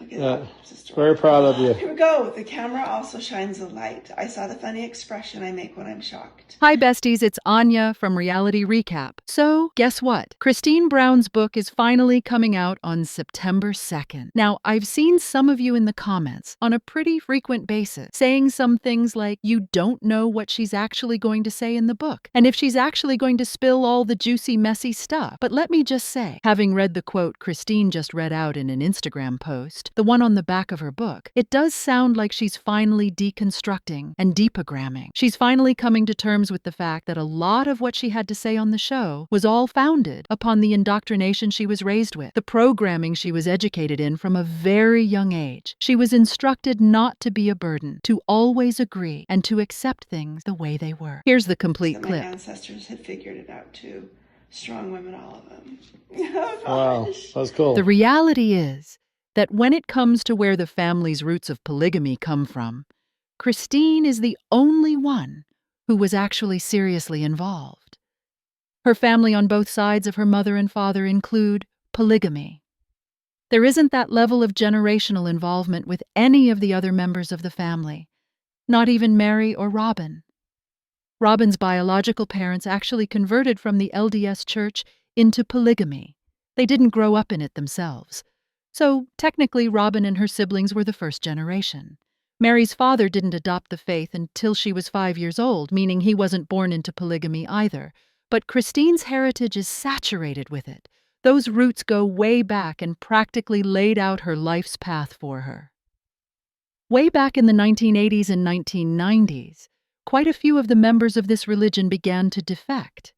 Look at that. It's Very proud of you. Here we go. The camera also shines a light. I saw the funny expression I make when I'm shocked. Hi besties, it's Anya from Reality Recap. So, guess what? Kody Brown's book is finally coming out on September 2nd. Now, I've seen some of you in the comments on a pretty frequent basis saying some things like you don't know what she's actually going to say in the book, and if she's actually going to spill all the juicy, messy stuff. But let me just say, having read the quote Kody just read out in an Instagram post, the one on the back of her book, it does sound like she's finally deconstructing and deprogramming. She's finally coming to terms with the fact that a lot of what she had to say on the show was all founded upon the indoctrination she was raised with, the programming she was educated in from a very young age. She was instructed not to be a burden, to always agree, and to accept things the way they were. Here's the complete clip. My ancestors had figured it out too. Strong women, all of them. Wow, that's cool. The reality is that when it comes to where the family's roots of polygamy come from, Kody is the only one who was actually seriously involved. Her family on both sides of her mother and father include polygamy. There isn't that level of generational involvement with any of the other members of the family, not even Mary or Robin. Robin's biological parents actually converted from the LDS Church into polygamy. They didn't grow up in it themselves. So, technically, Robin and her siblings were the first generation. Mary's father didn't adopt the faith until she was 5 years old, meaning he wasn't born into polygamy either. But Kody's heritage is saturated with it. Those roots go way back and practically laid out her life's path for her. Way back in the 1980s and 1990s, quite a few of the members of this religion began to defect,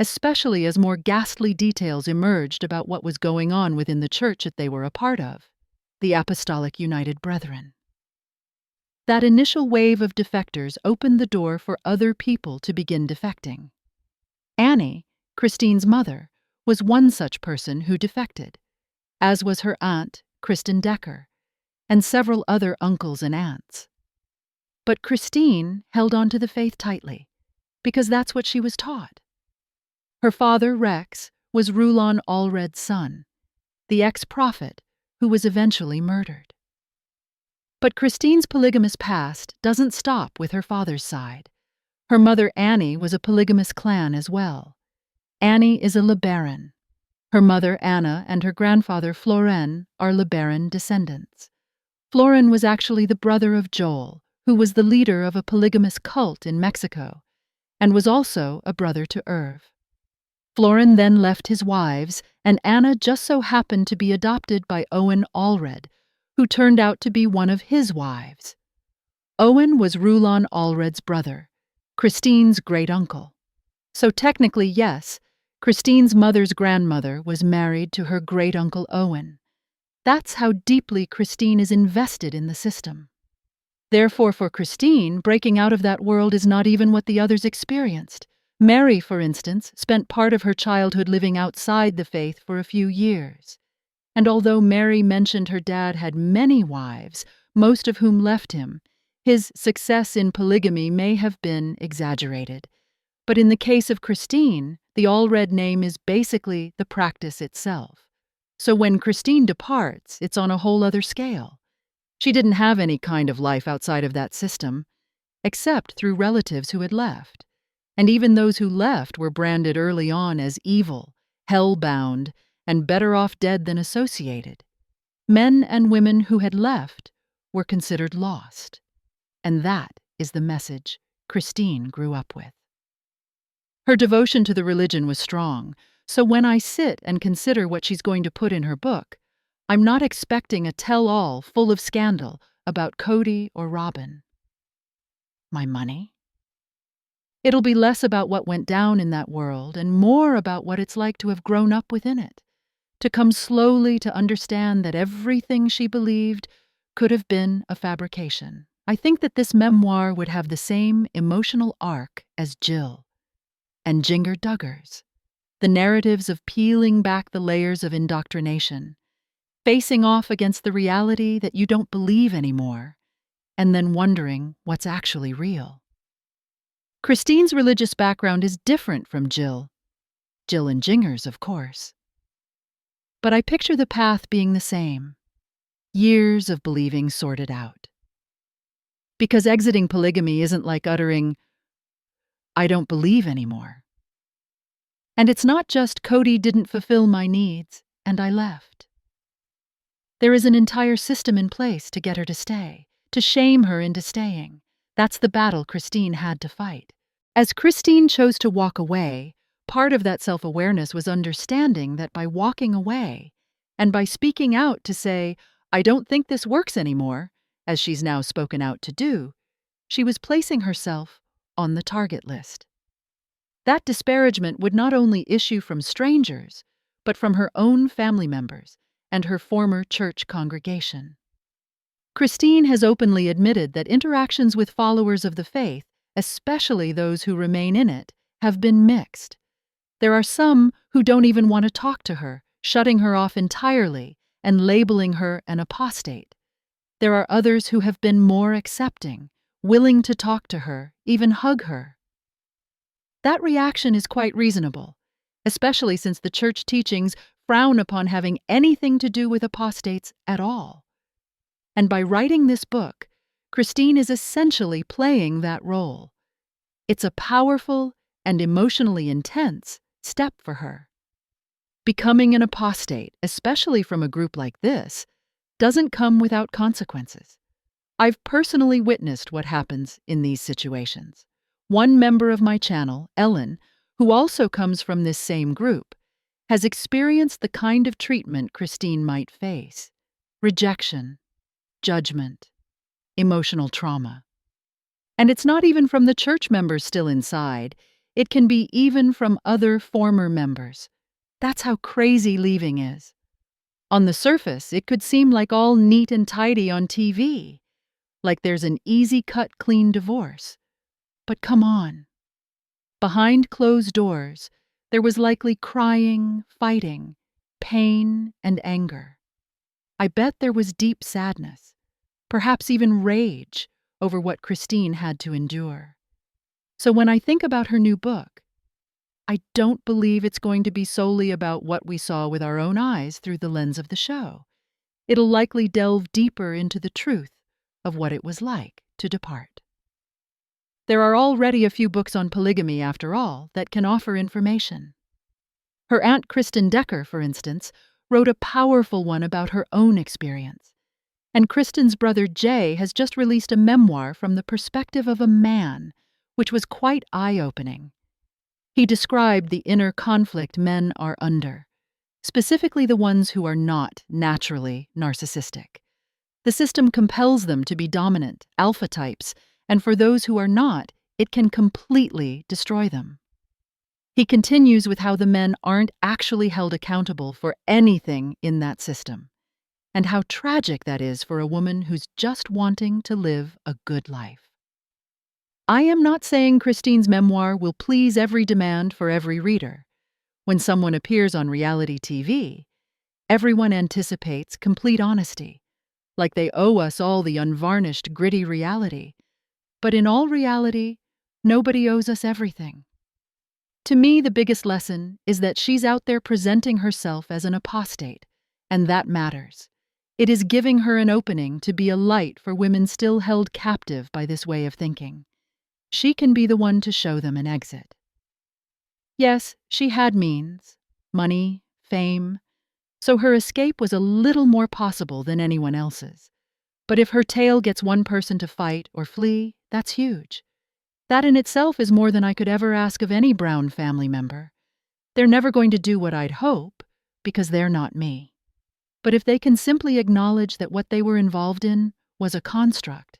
especially as more ghastly details emerged about what was going on within the church that they were a part of, the Apostolic United Brethren. That initial wave of defectors opened the door for other people to begin defecting. Annie, Kody's mother, was one such person who defected, as was her aunt, Kristen Decker, and several other uncles and aunts. But Kody held on to the faith tightly, because that's what she was taught. Her father, Rex, was Rulon Allred's son, the ex-prophet who was eventually murdered. But Kody's polygamous past doesn't stop with her father's side. Her mother, Annie, was a polygamous clan as well. Annie is a LeBaron. Her mother, Anna, and her grandfather, Floren, are LeBaron descendants. Floren was actually the brother of Joel, who was the leader of a polygamous cult in Mexico, and was also a brother to Irv. Floren then left his wives, and Anna just so happened to be adopted by Owen Allred, who turned out to be one of his wives. Owen was Rulon Allred's brother, Kody's great-uncle. So technically, yes, Kody's mother's grandmother was married to her great-uncle Owen. That's how deeply Kody is invested in the system. Therefore, for Kody, breaking out of that world is not even what the others experienced. Mary, for instance, spent part of her childhood living outside the faith for a few years. And although Mary mentioned her dad had many wives, most of whom left him, his success in polygamy may have been exaggerated. But in the case of Kody, the Allred name is basically the practice itself. So when Kody departs, it's on a whole other scale. She didn't have any kind of life outside of that system, except through relatives who had left. And even those who left were branded early on as evil, hell-bound, and better off dead than associated. Men and women who had left were considered lost. And that is the message Kody grew up with. Her devotion to the religion was strong, so when I sit and consider what she's going to put in her book, I'm not expecting a tell-all full of scandal about Kody or Robin. My money? It'll be less about what went down in that world and more about what it's like to have grown up within it, to come slowly to understand that everything she believed could have been a fabrication. I think that this memoir would have the same emotional arc as Jill and Jinger Duggar's, the narratives of peeling back the layers of indoctrination, facing off against the reality that you don't believe anymore, and then wondering what's actually real. Kody's religious background is different from Jill and Jinger's, of course. But I picture the path being the same. Years of believing sorted out. Because exiting polygamy isn't like uttering, "I don't believe anymore." And it's not just Kody didn't fulfill my needs, and I left. There is an entire system in place to get her to stay, to shame her into staying. That's the battle Christine had to fight. As Christine chose to walk away, part of that self-awareness was understanding that by walking away, and by speaking out to say, "I don't think this works anymore," as she's now spoken out to do, she was placing herself on the target list. That disparagement would not only issue from strangers, but from her own family members and her former church congregation. Christine has openly admitted that interactions with followers of the faith, especially those who remain in it, have been mixed. There are some who don't even want to talk to her, shutting her off entirely and labeling her an apostate. There are others who have been more accepting, willing to talk to her, even hug her. That reaction is quite reasonable, especially since the church teachings frown upon having anything to do with apostates at all. And by writing this book, Christine is essentially playing that role. It's a powerful and emotionally intense step for her. Becoming an apostate, especially from a group like this, doesn't come without consequences. I've personally witnessed what happens in these situations. One member of my channel, Ellen, who also comes from this same group, has experienced the kind of treatment Christine might face: rejection, judgment, emotional trauma. And it's not even from the church members still inside. It can be even from other former members. That's how crazy leaving is. On the surface, it could seem like all neat and tidy on TV, like there's an easy-cut, clean divorce. But come on. Behind closed doors, there was likely crying, fighting, pain, and anger. I bet there was deep sadness, perhaps even rage, over what Christine had to endure. So when I think about her new book, I don't believe it's going to be solely about what we saw with our own eyes through the lens of the show. It'll likely delve deeper into the truth of what it was like to depart. There are already a few books on polygamy, after all, that can offer information. Her aunt Kristen Decker, for instance, wrote a powerful one about her own experience. And Kristen's brother Jay has just released a memoir from the perspective of a man, which was quite eye-opening. He described the inner conflict men are under, specifically the ones who are not naturally narcissistic. The system compels them to be dominant, alpha types, and for those who are not, it can completely destroy them. He continues with how the men aren't actually held accountable for anything in that system, and how tragic that is for a woman who's just wanting to live a good life. I am not saying Christine's memoir will please every demand for every reader. When someone appears on reality TV, everyone anticipates complete honesty, like they owe us all the unvarnished, gritty reality. But in all reality, nobody owes us everything. To me, the biggest lesson is that she's out there presenting herself as an apostate, and that matters. It is giving her an opening to be a light for women still held captive by this way of thinking. She can be the one to show them an exit. Yes, she had means, money, fame, so her escape was a little more possible than anyone else's. But if her tale gets one person to fight or flee, that's huge. That in itself is more than I could ever ask of any Brown family member. They're never going to do what I'd hope, because they're not me. But if they can simply acknowledge that what they were involved in was a construct,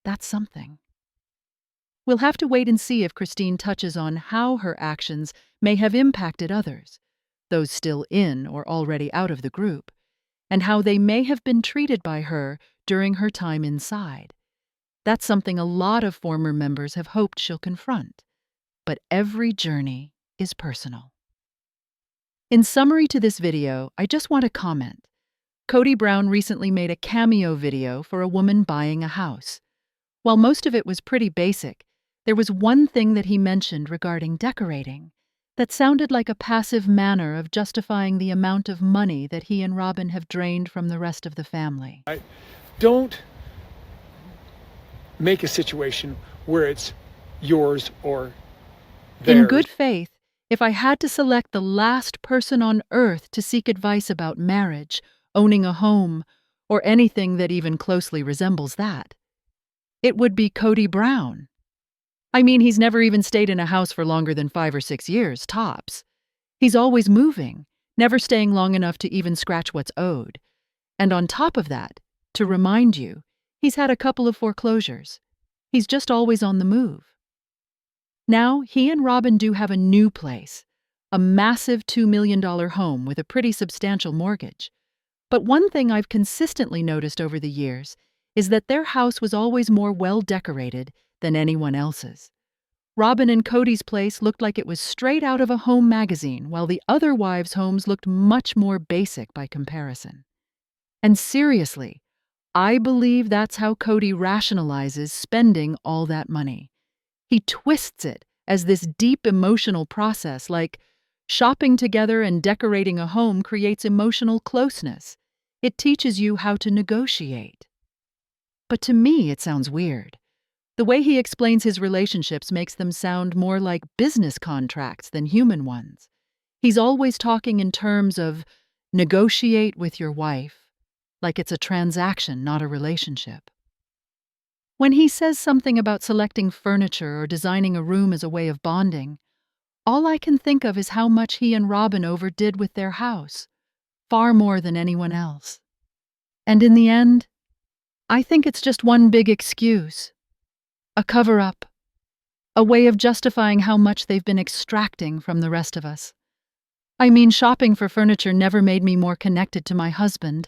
that's something. We'll have to wait and see if Christine touches on how her actions may have impacted others, those still in or already out of the group, and how they may have been treated by her during her time inside. That's something a lot of former members have hoped she'll confront. But every journey is personal. In summary to this video, I just want to comment. Kody Brown recently made a cameo video for a woman buying a house. While most of it was pretty basic, there was one thing that he mentioned regarding decorating that sounded like a passive manner of justifying the amount of money that he and Robin have drained from the rest of the family. Don't make a situation where it's yours or theirs. In good faith, if I had to select the last person on earth to seek advice about marriage, owning a home, or anything that even closely resembles that, it would be Kody Brown. I mean, he's never even stayed in a house for longer than 5 or 6 years, tops. He's always moving, never staying long enough to even scratch what's owed. And on top of that, to remind you, he's had a couple of foreclosures. He's just always on the move. Now, he and Robin do have a new place, a massive $2 million home with a pretty substantial mortgage. But one thing I've consistently noticed over the years is that their house was always more well-decorated than anyone else's. Robin and Kody's place looked like it was straight out of a home magazine, while the other wives' homes looked much more basic by comparison. And seriously, I believe that's how Kody rationalizes spending all that money. He twists it as this deep emotional process, like shopping together and decorating a home creates emotional closeness. It teaches you how to negotiate. But to me, it sounds weird. The way he explains his relationships makes them sound more like business contracts than human ones. He's always talking in terms of negotiate with your wife, like it's a transaction, not a relationship. When he says something about selecting furniture or designing a room as a way of bonding, all I can think of is how much he and Robin overdid with their house, far more than anyone else. And in the end, I think it's just one big excuse. A cover-up. A way of justifying how much they've been extracting from the rest of us. I mean, shopping for furniture never made me more connected to my husband.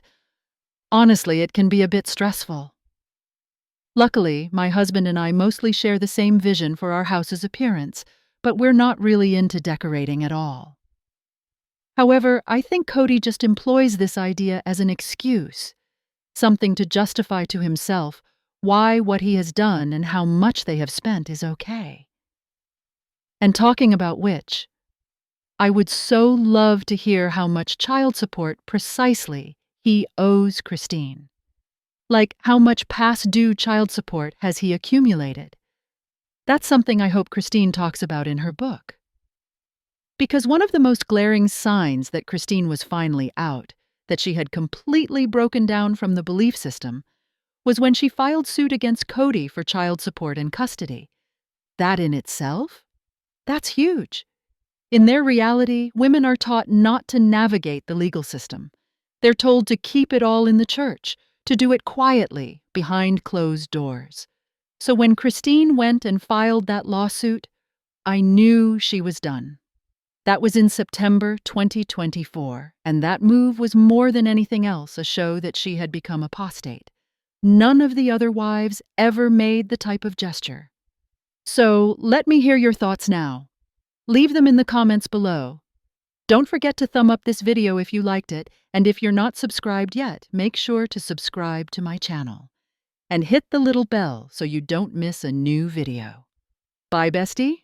Honestly, it can be a bit stressful. Luckily, my husband and I mostly share the same vision for our house's appearance, but we're not really into decorating at all. However, I think Kody just employs this idea as an excuse, something to justify to himself why what he has done and how much they have spent is okay. And talking about which, I would so love to hear how much child support precisely he owes Christine. Like, how much past due child support has he accumulated? That's something I hope Christine talks about in her book. Because one of the most glaring signs that Christine was finally out, that she had completely broken down from the belief system, was when she filed suit against Kody for child support and custody. That in itself? That's huge. In their reality, women are taught not to navigate the legal system. They're told to keep it all in the church, to do it quietly, behind closed doors. So when Christine went and filed that lawsuit, I knew she was done. That was in September 2024, and that move was more than anything else a show that she had become apostate. None of the other wives ever made the type of gesture. So let me hear your thoughts now. Leave them in the comments below. Don't forget to thumb up this video if you liked it, and if you're not subscribed yet, make sure to subscribe to my channel. And hit the little bell so you don't miss a new video. Bye, bestie.